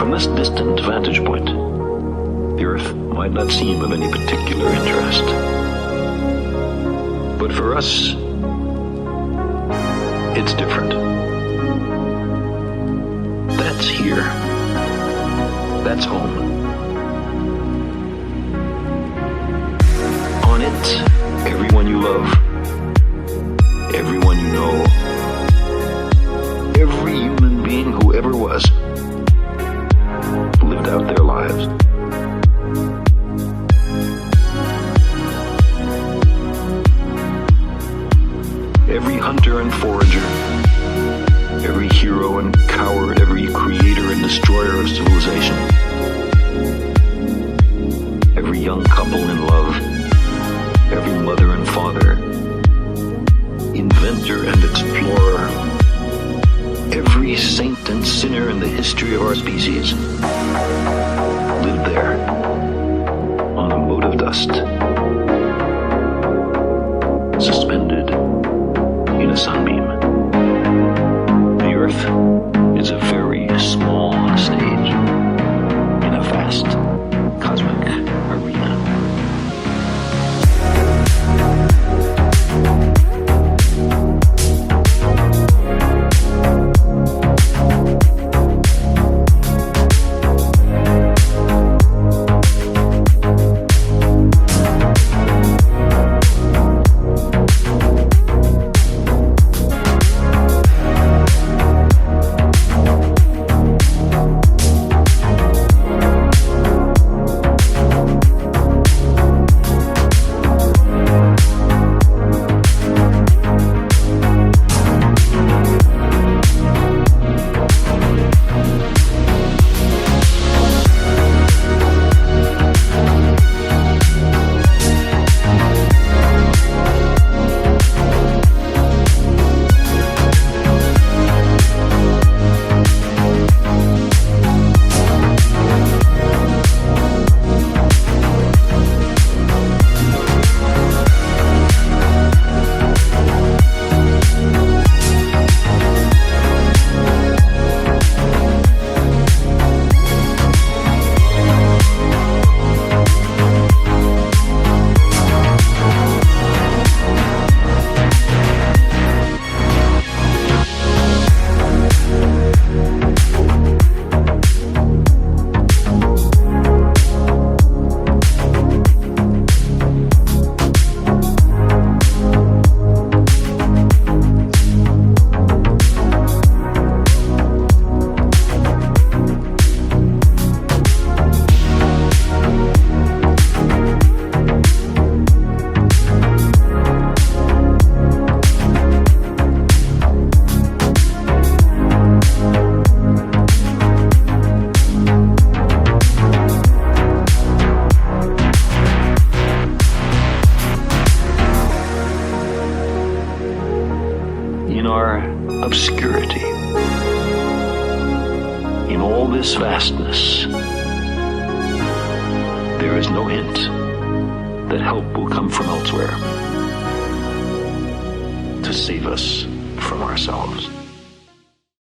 From this distant vantage point, the Earth might not seem of any particular interest. But for us, it's different. That's here. That's home. On it, everyone you love, everyone you know, every human being who ever was, lived out their lives. Every hunter and forager, every hero and coward, every creator and destroyer of civilization, every young couple in love, every mother and father, inventor and explorer, every saint and sinner in the history of our species lived there on a mote of dust, suspended in a sunbeam. The Earth is a very small stage in a vast cosmic arena. In our obscurity, in all this vastness, there is no hint that help will come from elsewhere to save us from ourselves.